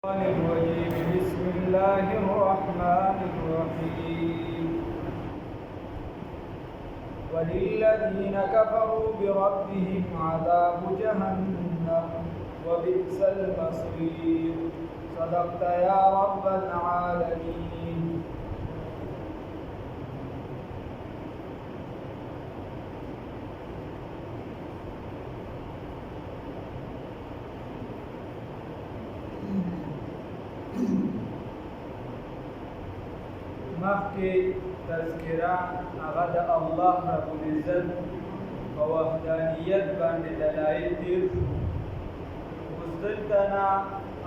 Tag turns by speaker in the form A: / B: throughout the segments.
A: الرجيم بسم الله الرحمن الرحيم وللذين كفروا بربهم عذاب جهنم وبئس المصير صدقت يا رب العالمين. مخکې تذکره هغه د الله رب العزت په وحدانیت باندې دلایل تیر شو. اوس دلته نه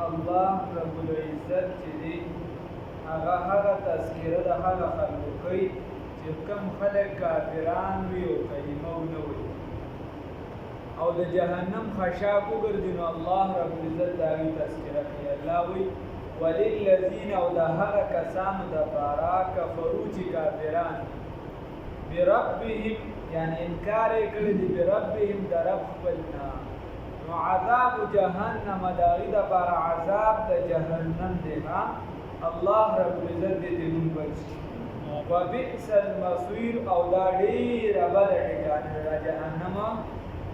A: الله رب العزت چې دی هغه تذکره د هغه خلکو کوي چې کوم خلک کافران وي او کلمه ونه وایي او د جهنم خشاک وګرځي، نو الله رب العزت د هغې تذکره کوي. الله وایي وللذین او د هغه کسانو دپاره کفرو چې کافران بربهم یعنی انکار یې کړی دی بربهم د رب خپل نه، نو عذاب جهنم د هغې دپاره عذاب د جهنم دی. الله رب العزت دې دې مونږ بچي. وبئس المصیر او دا ډېره بده ټکانه ده، دا جهنم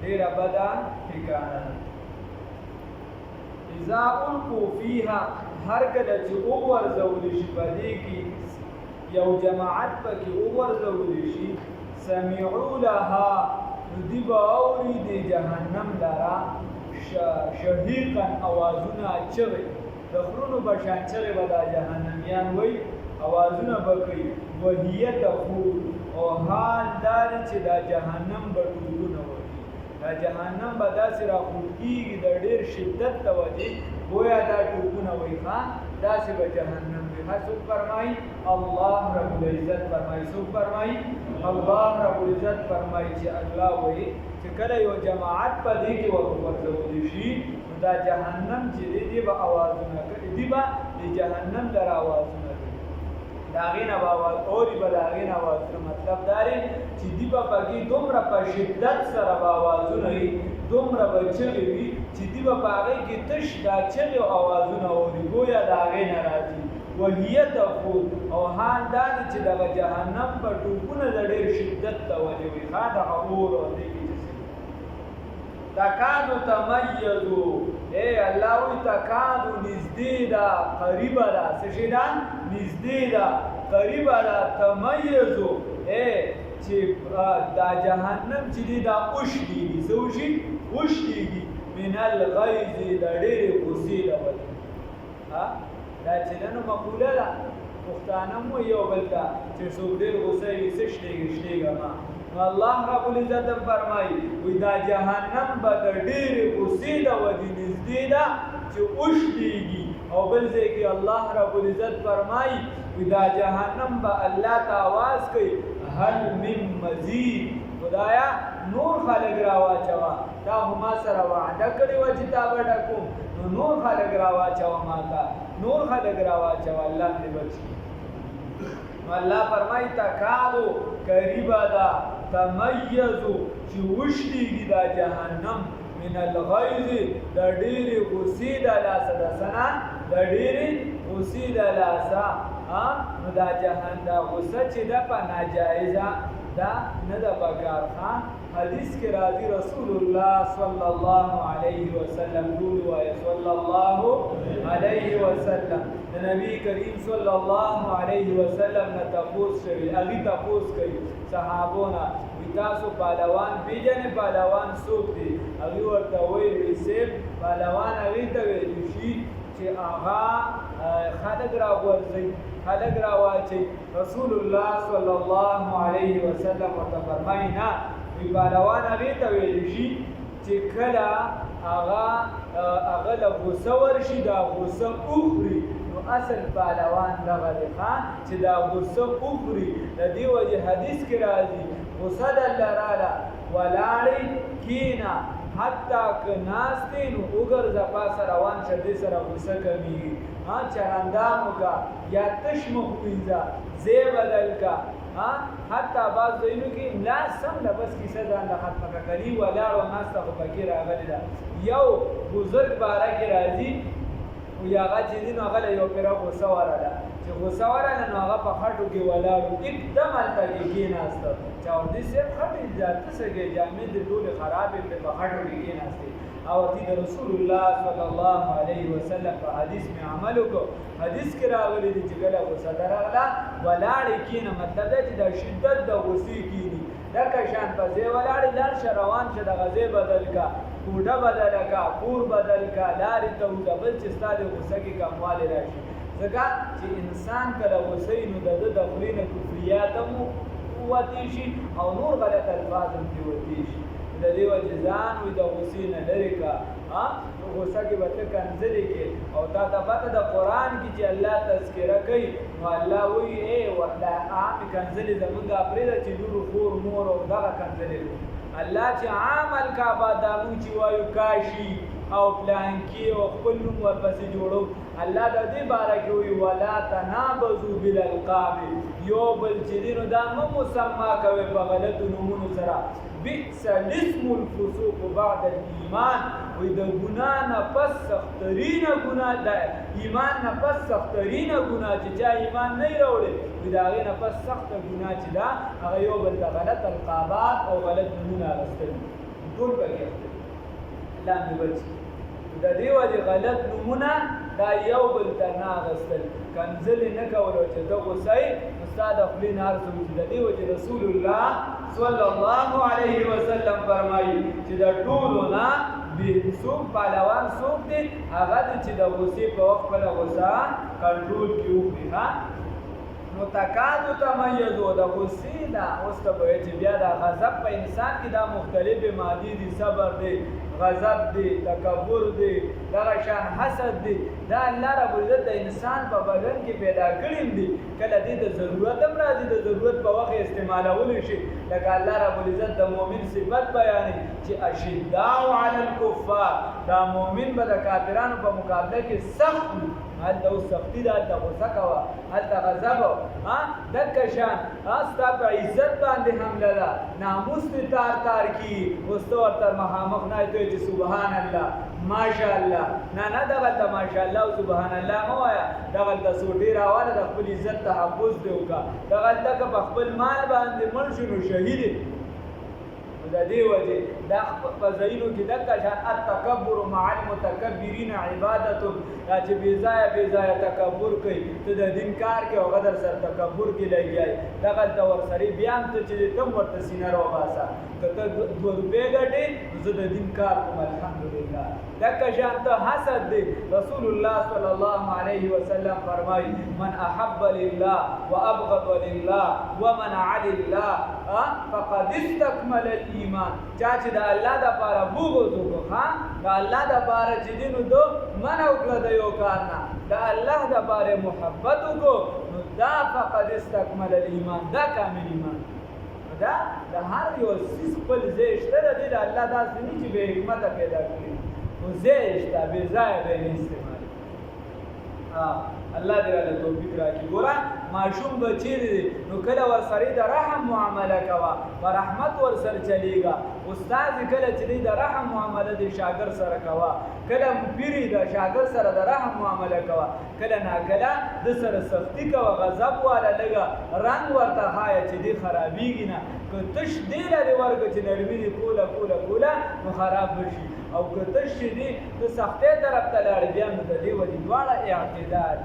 A: ډېره بده ټکانه ده. اذا القوا فیها هر کله چې وغورځول شي په دې کې یو جماعت پکې وغورځول شي، سمعوا لها نو دوی به اوري د جهنم لره شهیقا اوازونه چغې د غرونو په شان چغې به دا جهنمیان وایي، اوازونه به کوي. وهیه تفور او حال دا دی چې دا جهنم به ټوپونه وهي، دا جهنم به داسې راخوټېږي د ډېر شدت د وجې گویا دا ټوپونه وایي. داسې به جهنم وي. څوک فرمایي؟ الله رب العزت فرمایي. څوک فرمایي؟ الله رب العزت فرمایي چې الله وایي چې کله یو جماعت په دې کې وغورځولی شي نو دا جهنم چې دی دی به اوازونه کوي، دی به د جهنم لره اوازونه کوي، د هغې نه به اواز اوري، به د هغې نه اوازونه. مطلب دا دی چې دی به پکې دومره په شدت سره به اوازونه وي، دومره به چغې وي چې دی به په هغې کې تش دا چغې او اوازونه اوري، گویا د هغې نه راځي. وهیه تفور او حال دا دی چې دغه جهنم به ټوپونه د ډېر شدت د وجې وي، دغه اور او دې کې تکادو تمیزو الله وی تکادو نزدې ده، قریبه ده. څه شی ده؟ نزدې ده، قریبه ده. تمیزو چې دا جهنم چې دی دا اوښتېږي. څه وشي؟ اوښتېږي. من الغیظ د ډېرې غصې د وجې. دا چې نن مقوله ده، پښتانه مو یو بل ته چې څوک ډېر غصه وي څه شتېږي شتېږه. نو الله رب العزت فرمایي وی دا جهنم به د ډېرې غصې د وجې نږدې ده چې اوښتېږي. او بل ځای کې الله رب العزت فرمایي وی دا جهنم به الله ته آواز کوي هل من مزید، خدایا نور خلک راواچوه، تا خو ما سره وعده کړې وه چې تا به ډکوم، نو نور خلک راواچوه ما ته، نور خلک راواچوه. الله دې بچي. نو الله فرمایي تکادو قریبه ده، تمیزو چې وشتېږي دا جهنم من الغیظ د ډېرې غصې د لاسه، د څه نه؟ د ډېرې غصې د لاسه. نو دا دا غصه چې ده په ناجایزه دا نه ده پکار. حدیث کې راځي رسول الله صلی الله علیه وسلم ټول وایي صلی الله علیه وسلم د نبی کریم صلی الله علیه وسلم نه تپوس شوي، هغې تپوس کوي صحابو نه وي تاسو پهلوان پېژنئ؟ پهلوان څوک دی؟ هغې ورته ویل وي صیب پهلوان هغې ته ویلی شي چې هغه خلک راغورځوي، خلک راواچوي. رسول الله صلی الله علیه وسلم ورته فرمایي نه، وی پهلوان هغې ته ویلی شي چې کله هغه له غوسه ورشي دا غوسه وخوري، نو اصل پهلوان دغه دی چې دا غوسه وخوري. د دې وجې حدیث کې راځي غوسه درله راله ولاړې کښېنه، حتی که ناست دی نو وګرځه پاسه روان شه، دې سره غوسه کمېږي. چرندام وکړه یا تش مخ وینځه، ځای بدل کړه. حتی بعض ځایونو کې ملا سم ده بس کیسه ځانله ختمه کړه، کلي ولاړ و ناسته خو پکې راغلې ده. یو بزرګ باره کې راځي یا هغه چې دي نو هغه له یو پېره غوسه ورغله چې غوسه ورغله نو هغه په خټو کې ولاړ و एकदम هلته کې کېناسته چاودي صاحب خټې ته څه کوي جامې دې ټولې خرابې کړې په خټو کې کېناستې او دې د رسول الله صلی الله علیه وسلم په حدیث مې عمل وکړو حدیث کې راغلی دی چې کله غوسه درغله ولاړې کېنه مطلب دی چې د شدت د غوسې کېني دکه شان په ځای ولاړې لاړ شه روان شه دغه ځای بدل کا کوټه بدله کا کور بدل کا لارې ته وځه بل چې ستا د غوسه کې کموالی راشي ځکه چې انسان کله غوسه وي نو د ده د خولې نه کفریات هم ووتې شي او نور غلط الفاظ هم ترې وتې شي د دې وجې ځان وي د غوسې نه لرې کا غوسه کې به ته کنځلې کې او تا ته پته د قرآن کې چې الله تذکره کوي نو الله وایي ای دا عامې کنځلې زمونږ پرېږده چې لور خور مور او دغه کنځلې الله چې عام الکعبه دا مونږ چې وایو کاشي او پلانکی او خپل نوم ورپسې جوړو الله د دې باره کې وایي ولا تنابزوا بالالقاب یو بل چې دي نو دا مه مسما کوئ په غلطو نومونو سره بئس الاسم الفسوق بعد الايمان وې د ګناه نه پس سخترینه ګناه ده ایمان نه پس سخترینه ګناه چې چا ایمان نه راوړي وې د هغې نه پس سخته ګناه چې ده هغه یو بل ته غلط القابات او غلط نومونه اخیستل ټول پکې اخیستل الله مې بچي د دې وجې غلط نومونه دا یو بل ته نه اخیستل کنځلې نه کولو چې ته غوسه یې نو ستا د خولې نه هر څه وځي د دې وجې رسول الله صلی الله علیه وسلم فرمایي چې د ټولو نه څوک پهلوان څوک دی هغه دی چې د غوسې په وخت خپله غوسه کنټرول کړي وکړي نو تکادو تمیزو د غصې نه اوس ته به چې بیا د غضب په انسان کې دا مختلفې مادې دي صبر دی غضب دی تکبر دی دغه شان حسد دی دا الله رب العزت د انسان په بدن کې پیدا کړي دي کله دې د ضرورت هم راځي د ضرورت په وخت استعمالولی شي لکه الله رب العزت د مؤمن صفت بیانوي چې اشداء علی الکفار دا مؤمن به د کافرانو په مقابله کې سخت هلته اوس سختي ده هلته غوسه کوه هلته غضب دکه شان ستا په عزت باندې حمله ده ناموس دې تار تار کي اوس ته ورته مخامخ نه کوې چې سبحان الله ماشاءالله نه دغلته ماشاءالله او سبحان الله مه وایه دغلته سوټې راواله د خپل عزت تحفظ دې وکړه دغلته که په خپل مال باندې مړ شو نو شهید د دې وجې دا په ځایونو کې دغه شان التکبر مع المتکبرین عبادت دا چې بېځایه تکبر کوي ته د دین کار کې هغه در سره تکبر کې لګیایي دغلته ورسره بیا هم ته چې ته هم ورته سینه راوباسه که ته 2 روپۍ ګټې نو زه د دین کار کوم الحمدلله دغه شان ته حسد دی رسول الله صلی الله علیه وسلم فرمایي من احب لله وابغض لله ومنع لله فقد استكمل ایمان چا چې د الله دپاره بغض وکړو د الله دپاره چې دی نو دو منع وکړه د یو کار نه د الله دپاره محبت وکړو نو دا فقد استکمل الایمان دا کامل ایمان دا د هر یو څیز خپل ځای شته د دې د الله داسې نه چې بې حکمته پیدا کړي نو ځای شته بې ځایه به یې نه استعمالوي الله دې راله توفیق راکړي ګوره ماشوم به چیرې دی نو کله ورسره د رحم معامله کوه په رحمت ورسره چلیږه استاد کله چې دی د رحم معامله د شاګرد سره کوه کله پیري د شاګرد سره د رحم معامله کوه کله ناکله د سره سختي کوه غضب واله لږه رنګ ورته ښایه چې دی خرابېږي نه که تش دی لرې ورکړه چې نرمي دې کوله نو خراب به شي او که تش چې دی د سختۍ طرف ته لاړې بیا نو د دې وجې دواړه اعتدال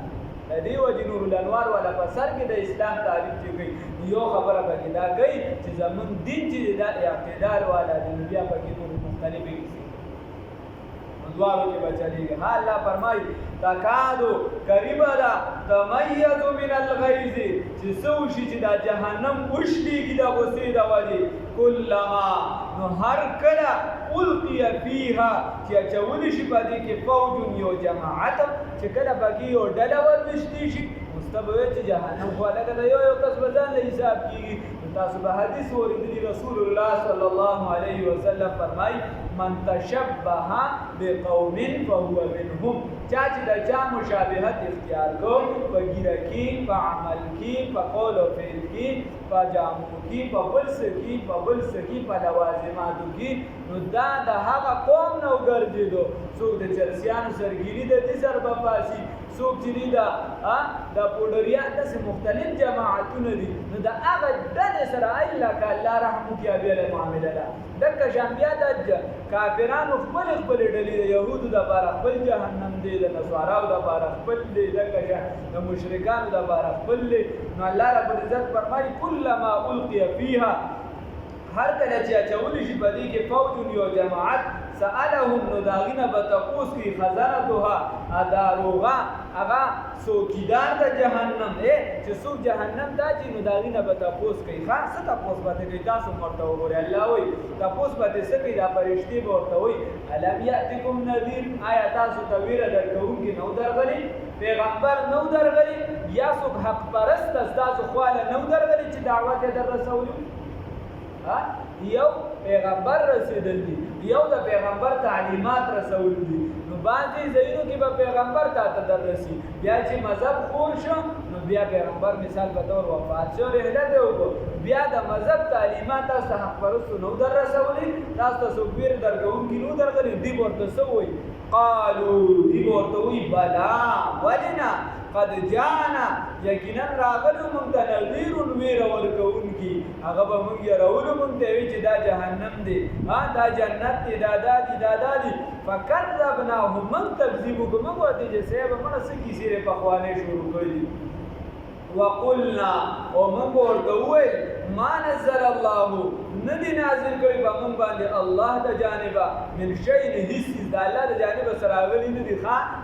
A: د دې وجې نور الانوار والا په سر کې د اسلام تعریف چې کوي یو خبره پکې دا کوي چې زمونږ دین چې دا اعتدال والا دی بیا پکې نور مختلفې کیسې دواړو کې به چلېږي الله فرمایي تکادو قریبه ده تمیز من الغیظ چې څه وشي چې دا جهنم وشلېږي د غصې د وجې کلما نو هر کله القي فیها چې اچولی شي په دې کې فوج یو جماعت چې کله پکې یو ډله ورنږدې شي اوس ته به وایي چې جهنم خو هلکه د یو کس به ځان له حساب کېږي تاسو به حدیث اوریدلی رسول الله صلی الله علیه وسلم فرمای من تشبه بقوم فهو منهم چا چې د چا مشابهت اختیار کو په ګیره کې په عمل کې په قول او فعل کې په جامو کې په بل څه کې په لوازماتو کې نو دا د هغه قوم نه وګرځېدو څوک د چرسیانو سرګیري د دې سر په پاسي څوک چې د پوډریان داسې مختلف جماعتونه دي نو د هغه ډلې سره الا که الله رحم وکړي بیا له معامله ده دکه شان بیا د کافرانو خپل ډلې د یهودو دپاره خپل جهنم دی د نصاراو دپاره خپل دی دکه شان د مشرکانو دپاره خپل دی نو الله رب العزت فرمایي کلما القي فیها هر کله چې اچولی شي په دې کې فوج یو جماعت سألهم نو داغینه به تپوس کوي خزنتها اداروغه هغه څوکیدار د جهنم چې څوک جهنم ته ځي نو داغینه به تپوس کوي څه تپوس به کوي تاسو ورته وګورئ الله وایي تپوس به څه کوي دا فرشتې به ورته وایي الم یأتکم نذیر آیا تاسو ته ویره درکوونکي نو درغلي پیغمبر نو درغلي یا څوک حق پرست ستاسو خواله نو درغلي چې دعوت یې در رسولي یو پیغمبر رسیدل دي یو د پیغمبر تعلیمات رسول دي نو بعضې ځایونو کې به پیغمبر ته تدرسي بیا چې مذهب خور شو نو بیا پیغمبر مثال په طور وفات شو رحلت یې وکړو بیا د مذهب تعلیمات تاسو ته حق پرستو نو در رسولي تاسو ته څوک ویر درکوونکي نو درغلي دوی به ورته څه وایي قالو دوی به ورته وایي بلا ولې نه قد جاءنا یقینا راغلو مونږ ته نذیر ویره ورکوونکي هغه به مونږ یې مونږ ته وی چې دا جهنم دی دا جنت دی دا دی فکذبناه من تکذیب کوم ورته چې سبب موږ څه کیسې په خوانې شروع کړې وقلنا ومن ورته وویل ما نزل الله ندی نازل کړي په موږ باندې الله د جانبه من شيء هیڅ د الله د جانبه سره راغلي نه دي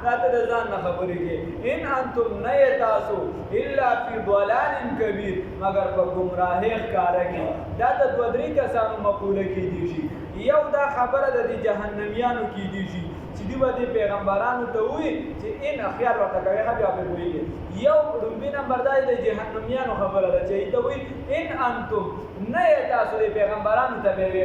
A: راته د ځان نه خبرې کې ان انتم نه تاسو الا فی ضلال کبیر مگر په گمراهی ښکاره کې دا د دوه درې کسانو مقوله کې دي شي یو دا خبره د جهنميانو کې دي شي چې دی باندې پیغمبرانو ته وایي چې ان خیال ورته کوي هغه به وایي یو رومبي نمبر دا د جهنميانو خبره ده چې دی وایي ان انتم نه تاسو د پیغمبرانو ته وایي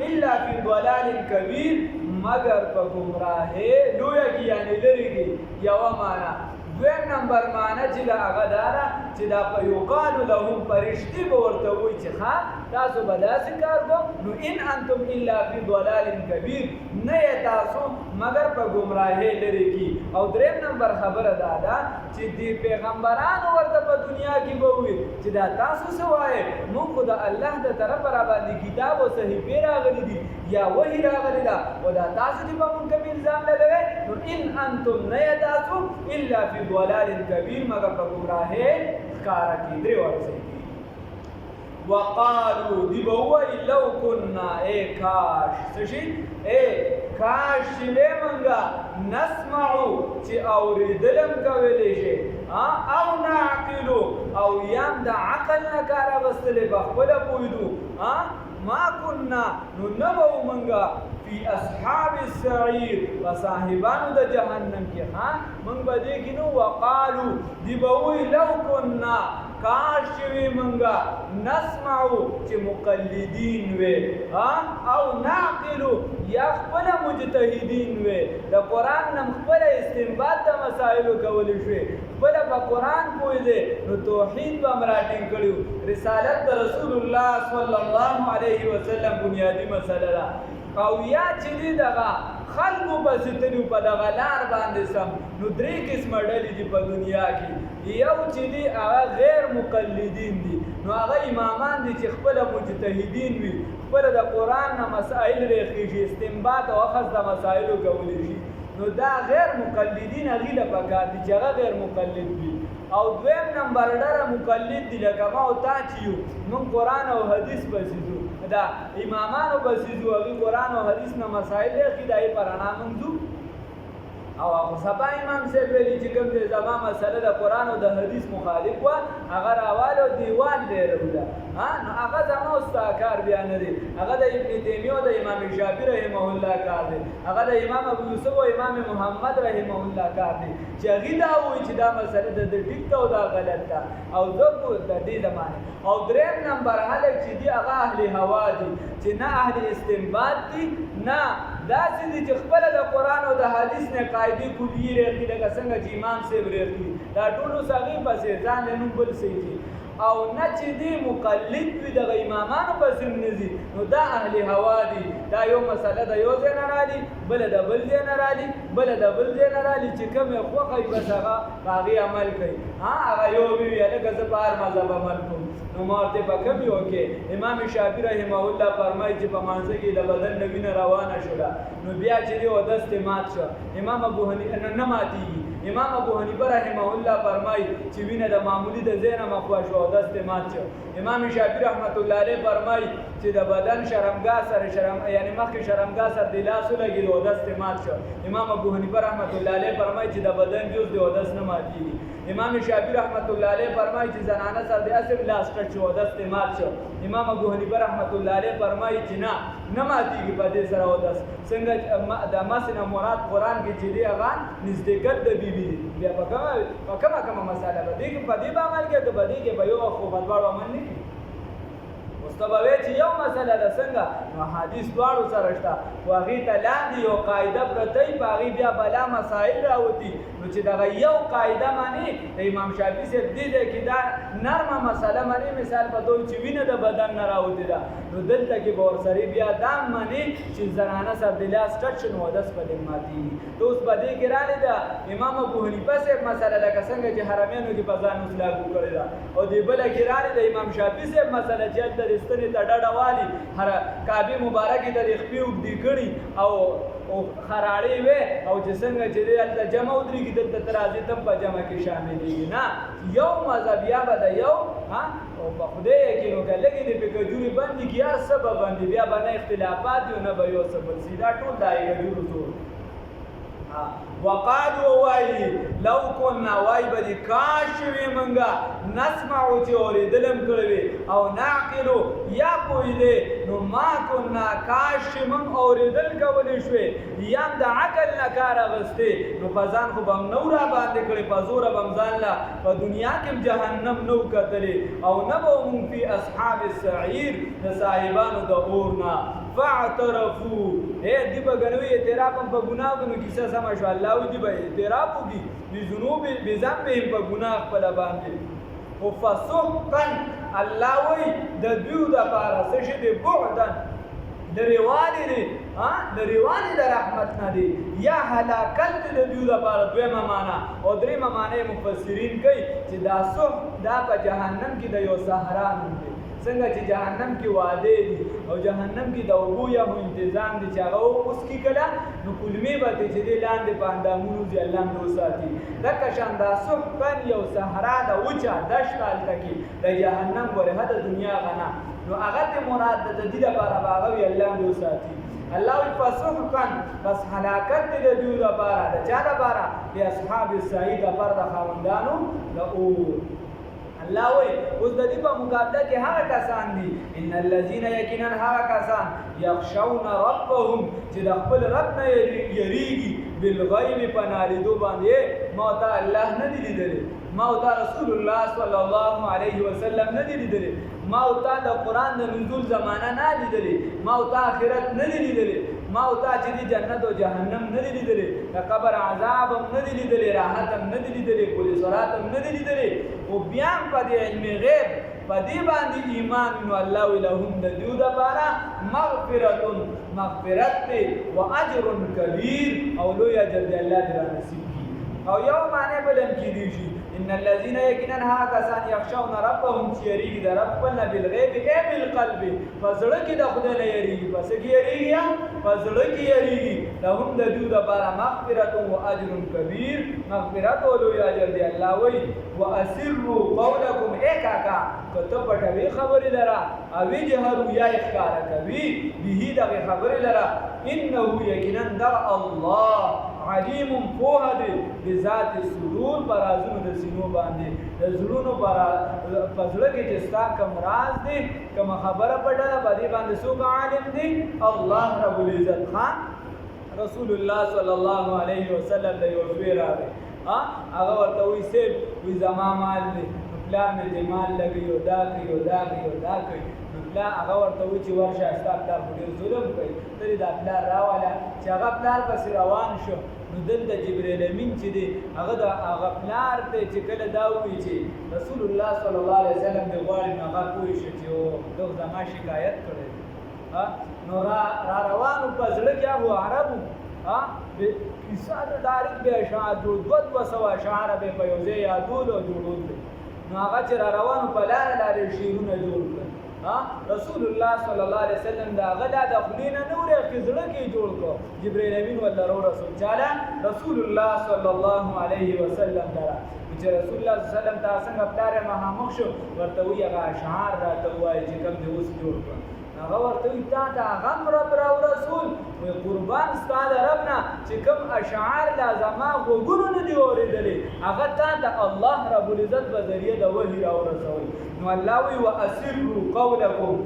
A: الا فی ضلال کبیر مگر په گمراهی لوی کې یعنی لري کې یو معنا دویم نمبر معنا چې دا هغه دارا چې دا په یقال لهم فرشتي به ورته وایي چې تاسو به داسې کار کو نو ان انتم الا فی ضلال کبیر نه تاسو مگر په گمراهی لري کې او دریم نمبر خبره دا ده چې دی پیغمبرانو ورته په دنیا کې به وي چې دا تاسو څه وایي موږ خو د الله د طرفه را باندې کتاب او صحیفې راغلي دي یا وحی راغلی ده او دا تاسو چې په موږ کوم الزام لګوئ نو ان انتم نه تاسو الا فی ضلال کبیر مگر په گمراهی ښکاره کې درې ورسئ وقالو دی بوئی لو کننا کاش سشی کاش چې منگا نسمعو چې اوریدلم کولی شي او نعقلو او یم د عقل نه کار اخیستلی بخپله پوهېدو ما کننا نو نبو منگا فی اصحاب السعیر و صاحبانو د جهنم کې منگ با دیکنو وقالو دی بوئی لو کننا کاش چې وی منګه نسمعو چې مقلدین وي او نعقلو یا خپل مجتهدین وي د قران نم خپل استنباط د مسائلو کول شي خپل په قران پوي دي نو توحید به مراټینګ کړیو رسالت د رسول الله صلی الله علیه وسلم بنیادی مسله ده او یا چې دغه خلقو پسې تلو په دغه لار باندې سم نو درې قسمه ډلې دي په دنیا کې یو چې دي هغه غیر مقلدین دي نو هغه امامان دي چې خپل مجتهدین وي خپل د قرآن نه مسائل ریخېږي استنباط او اخذ د مسایلو کولی شي نو دا غیر مقلدین هغې له پکار دي چې هغه غیر مقلد وي او دویم نمبر ډېره مقلد دي لکه ما او تا چې یو موږ قرآن او حدیث پسې ځو دا امامانو پسې ځو هغې قرآن او حدیث نه مسایل اخلي د هغې په رڼا موږ ځو او سبا امام صاحب ویلي چې کوم دی زما مسله د قرآن او د حدیث مخالف وه هغه راواله دیوان دی راوله نو هغه زما ستا کار بیا نه دی هغه د ابن تیمیه او د امام شافعي رحمه الله کار دی هغه د امام ابو یوسف او امام محمد رحمه الله کار دی چې هغوی دا وایي چې دا مسله د ټیک ده او دا غلط ده او زه د دې زمانې او دریم نمبر هلک چې دي هغه اهل هوا دي چې نه اهل استنباط دي نه داسې دي چې خپله د قرآن او د حدیث نه قاعدې کلیې ریښي لکه څنګه چې امام صاحب ریښي دا ټول اوس هغې پسې ځان له نوم بل څه دي او نه چې دی مقلد وي دغه امامانو پسې نه ځي نو دا اهل هوا دي دا یو مسله د یو ځای نه رالي بله د بل ځای نه رالي بله د بل ځای نه رالي چې کوم یې خوښه وي بس هغه په هغې عمل کوي هغه یو وي هلکه زه په هر مذهب عمل کوم نو ما ورته په کوم یو کې امام شافعي رحمه الله فرمایي چې په مانځه کې د بدن نه وینه روانه شوله نو بیا چې دی اودس ترې مات شو امام ابو حنیفه نه ماتېږي امام ابو حنیفه رحمه الله فرمایي چې وینه د معمولي د ځای نه مخوا شو اودس ترې مات شو امام شافعي رحمت الله علیه فرمایي چې د بدن شرمګاه سره یعنی مخکې شرمګاه سره د لاس ولګېد اودس ترې مات شو امام ابو حنیفه رحمت الله علیه فرمایي چې د بدن جز د اودس نه ماتېږي امام شافعي رحمت الله علیه فرمایي چې زنانه سره د اسم لاس کټ شو اودس ترې مات شو امام ابو حنیفه رحمت الله علیه فرمایي چې نه ماتېږي په دې سره اودس څنګه د مس نه مراد قرآن کې چې دی هغه نزدېکت د بیبي دی بیا په کومه مسله به دې کې په دې به عمل کوي که په دې کې به یو خو په دواړو عمل نه کوي اوس ته به وایې چې یو مسله ده څنګه نو حدیث دواړو سره شته خو هغې ته لاندې یو قاعده پرته وي په هغې بیا بلا مسایل راوځي نو چې دغه یو قاعده منې د امام شافعي صاحب دې ځای کې دا نرمه مسله منې مثال په توګه چې وینه د بدن نه راوځي ده نو دلته کې به ورسره بیا دا منې چې زنانه سره د لاس ټچ شو نو اودس په دې ماتېږي نو اوس په دې کې راغلې ده امام ابو حنیفه صاحب مسله لکه څنګه چې حرمینو کې په ځان اوس لاګو کړې ده او دې بله کې راغلې د امام شافعي صاحب مسله چې هلته د ستنې ته ډډه والي کعبې مبارکې ته د خپې اوږدې کړي او خراړې وې او چې څنګه چې دی هلته جمع ودرېږي دلته ته راځي ته په جمع کې شاملېږي نه یو مذهب یا به د یو او په خدای یقین وکړه لږې دې په کجورې بندې کړي هر څه به بندې بیا به نه اختلافات وي نه به یو څه بل سي دا ټول دا یې کجورو زور وقالو وایي لو کنا وای به دې کاش وي منګه نسمعو چې اورېدلم کړی وي او نعقلو یا پوهېدې نو ما کنا کاش چې موږ اورېدل کولی شوې یا هم د عقل نه کار اخیستې نو په ځان خو به هم نه را باندې کړې په زوره به هم ځان له په دنیا کې هم جهنم نه کتلې او نه به موږ فی اصحاب السعیر د صاحبانو د اور نه فاعترفو دی به ګنوي اعتراف هم په ګناه ګنو کیسه سمه شو الله وي دی به اعتراف وکړي بذنبهم په ګناه خپله باندې خو فسحقا الله وایي د دوی دپاره څه شي دی بعدا لرېوالی دی لرېوالی د رحمت نه دی یا هلاکت دی د دوی دپاره دویمه معنا او درېیمه معنا یې مفسرین کوي چې دا سحق دا په جهنم کې د یو صحرا نوم دی څنګه چې جهنم کې وعدې دي او جهنم کې د اوبو یا هم انتظام دی چې هغه اوس کې کله نو کلمې به دی چې دی لاندې په اندامونو ځي الله هم وساتي دکه شان دا سحقا یو صحرا ده وچه دشت هلته کې د جهنم ګورې د دنیا غنا نو هغه ته مراد ده د دې لپاره به هغه وي الله هم وساتي الله وی فسحقا پس هلاکت دی د دوی لپاره د چا لپاره د اصحاب السعید لپاره د خاوندانو د اور الله وی اوس د دې په مقابله کې هغه کسان دي ان الذين یقینا هغه کسان یخشون ربهم چې د خپل رب نه یریږي بالغیب په نالیدو باندې ما ته الله نه دی لیدلی ما ته رسول الله صلی الله علیه وسلم نه دی لیدلی ما ته د قرآن د نزول زمانه نه لیدلی ما ته آخرت نه دی لیدلی ما ته چې دی جنت او جهنم نه دی لیدلی د قبر عذاب هم نه دی لیدلی راحت هم نه دی لیدلی پل صراط هم نه دی لیدلی او بیا هم په دې علم غیب په دې باندې ایمان نو الله وی لهم د دوی دپاره مغفرت دی و اجر کبیر او لوی اجر دی الله دې رانصیب کړي او یو معنی بل هم کېدی شي ان الذين یقینا هغه کسان یخشون ربهم چې یریږي د رب خپل نه بالغیب ای بالقلب په زړه کې د خدای نه یریږي په څه کې یریږي په زړه کې یریږي لهم د دوی دپاره مغفرت و اجر کبیر مغفرت او لوی اجر دی الله وایي واسروا قولکم ای کاکا که ته پټوې خبرې لره او اجهروا یا ښکاره کوي به دغې خبرې لره انه یقینا دغه الله علیم پوهه دی بذات الصدور پر رازونو د سینو باندې د زړونو پر زړه کې چې ستا کوم راز دی کوم خبره پټه ده په دې باندې څوک عالم دی الله رب العزت خان رسول الله صلی الله علیه وسلم د یو زوی راغی هغه ورته وایي صاحب وایي زما مال دی نو پلار مې دې مال لګوي او دا کوي او دا کوي او دا کوي نو پلار هغه ورته وایي چې ورشه ستا پلار خو ډېر ظلم کوي ته دې دا پلار راوله چې هغه پلار پسې روان شو نو دلته جبرائیل امین چې دی هغه د هغه پلار دی چې کله دا وایي چې رسول الله صلی الله علیه وسلم دې غواړي نو هغه پوه شو چې دغه زما شکایت کړی نو را روانو په زړه کې هغو عربو کیسه د تاریخ به اشعار جوړ دوه سوه اشعار به په یو ځای یادول او جوړول دي نو هغه چې را روانو په لاره لارې شعرونه جوړ کړل رسول الله صلی الله علیه وسلم دا هغه د خولې نه نور یې زړه کې جوړ کړ جبرائیل امین والله رسول چاله رسول الله صلی الله علیه وسلم درا چې رسول الله صلی الله علیه وسلم ته څنګه پلار مخامخ شو ورته وی هغه اشعار راته وایي چې کوم دې اوس جوړ کړ هغه ورته وی تا ته غم رب را رسول وی قربان ستا د رب نه چې کوم اشعار لا زما غوږونو نه دي اورېدلې هغه تا ته الله رب العزت په ذریعه د وحي راورسول نو الله وی واسروا قولکم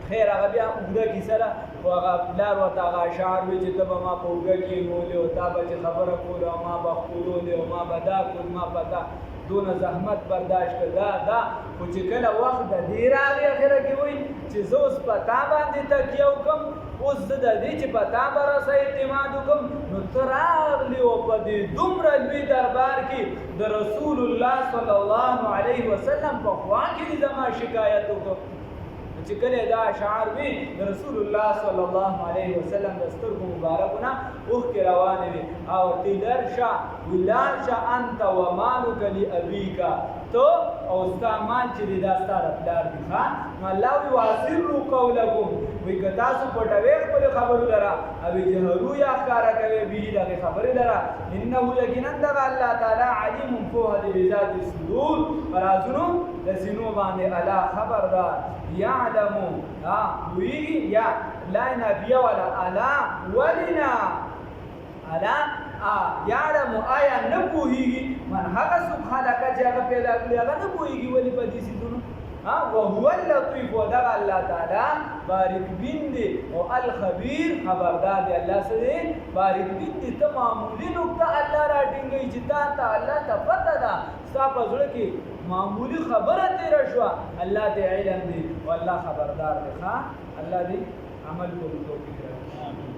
A: خیر هغه بیا اوږده کیسه ده خو هغه پلار ورته هغه اشعار وی چې ته به ما په اوږه کېنولې او تا به چې خبره کوله او ما به ښکلولې او ما به دا کول ما به دا دونه زحمت برداشت کړه دا خو چې کله وخت د دې راغی اخره کې وایي چې زه اوس په تا باندې تکیه وکړم اوس زه د دې چې په تا به راسه اعتماد وکړم نو ته راغلې او په دې دومره لوی دربار کې د رسول الله صلی الله علیه وسلم په خوا کې دې زما شکایت وکړم چې کله دا اشعار وي د رسول الله صلی الله علیه وسلم د سترګو مبارکونه اوښکې روانې وي او تیدرشه ولارشه انت و مالک لابیک تو او ستا مال چې دی دا ستا د پلار دي ښه نو الله وایي واسروا قولکم وایي که تاسو پټوئ خپلې خبرو لره او جهرو یا ښکاره کوئ به دغې خبرې لره انه یقینا دغه الله تعالی علیم پوهه دی بذات الصدور په رازونو د سینو باندې الا خبردار یعلمو پوهېږي یا لا نافیه ولا الا ولنا الا یعلم آیا نه پوهېږي من هغه څوک خلقه چې هغه پیدا کړي هغه نه پوهېږي ولې په دې څیزونو وهو اللطیف ودغه الله تعالی بارک بین دی او الخبیر خبردار دی الله څه دی بارک بین دی ته معمولي نقطه الله راټینګوي چې تا ته الله ته پته ده ستا په زړه کې معمولي خبره تېره شوه الله دې علم دی او الله خبردار دی ښه الله دې عمل کولو توفیق راکړي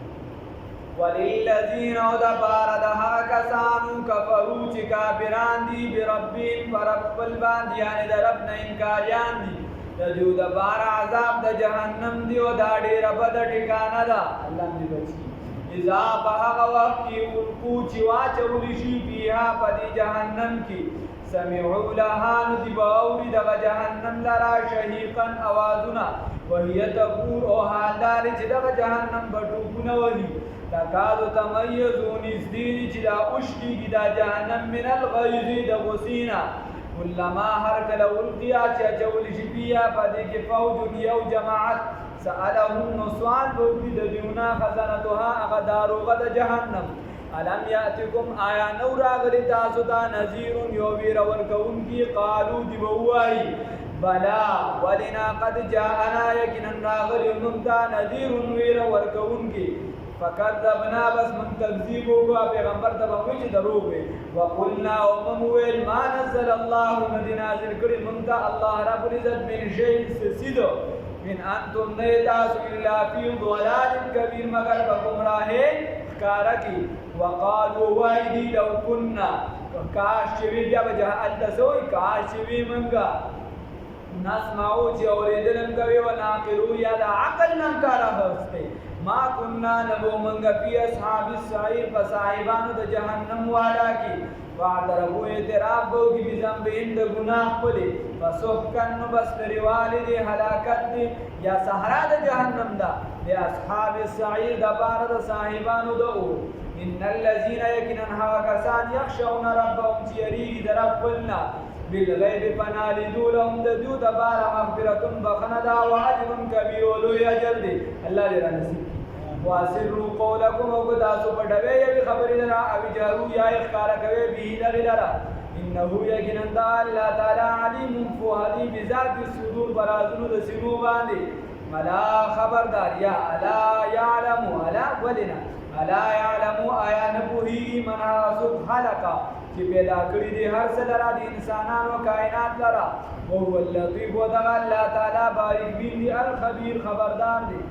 A: وللذین او د پاره د هغه کسانو کفرو چې کافران دي بربهم پر خپل باندې یعنې د رب نه انکاریان دي د دوی د پاره عذاب د جهنم دی او دا ډېره بده ټکانه ده الله دې بچي اذا په هغه وخت کې القو چې واچولی شي فیها په دې جهنم کې سمعوا لها نو دي به اوري دغه جهنم لره شهیقا اوازونه وهي تقول او حال دا دی چې دغه جهنم به ټوپونه وهي تکادو تمیزو نزدې دي چې دا اوښکېږي دا جهنم من الغیظ د غصې نه کلما هر کله القیا چې اچولی شي فیها په دې کې فوج یو جماعت سألهم نو سوال به وکړي د دوی نه خزنتها هغه داروغه د جهنم الم یاتکم آیا نو راغلی تاسو ته نذیر یو ویره ورکوونکي قالو دي به ووایي بلا ولنا قد جاءنا یقینا راغلی موږ ته نذیر ویره ورکوونکي فکذبنا بس من تکذیب وکړو پیغمبر ته به وایي چې دروغ وي وقلنا او موږ وویل ما نزل الله نه دي نازل کړي موږ ته الله رب العزت من شی څه من انتم نه تاسو الا فی ضلال کبیر مگر په گمراهۍ ښکاره کې وقالوا وایدي لو كنا کاش چې وي بیا به هلته څه وایي کاش چې وي موږ نسمعو چې اورېدل هم کوي ونعقلو یا د عقل نه هم کار اخیستی ما كنا نبو موږ فی اصحاب السعیر په صاحبانو د جهنم والا کې واعترفوا اعتراف به وکړي بذنبهم د ګناه خپلې فسحقا نو بس لرېوالی دی هلاکت دی یا صحرا د جهنم ده د اصحاب السعیر دپاره د صاحبانو د اور ان الذین یقینا هغه کسان یخشون ربهم چې یریږي د رب خپل نه بالغیب پناه لیدو لهم د دوی دپاره مغفرة بخښنه ده او اجر کبیر او لوی اجر دی الله دې رانصیب کړي واسروا قولكم او تاسو پټوي یوي خبرې لرا او جارو یا اخکار کوي به لرا انه یقینا الله تعالی علیم فوهدی بذات الصدور برازونو د سینو باندې ملا خبردار یا الا يعلم الا ولنا الا يعلم آیا نبوهی من رسول خلقا چې پیدا کړی دی هر څه لرا د انسانانو کائنات لرا او هو اللطیف ودغ الله تعالی بارک بین دی الخبیر خبردار دی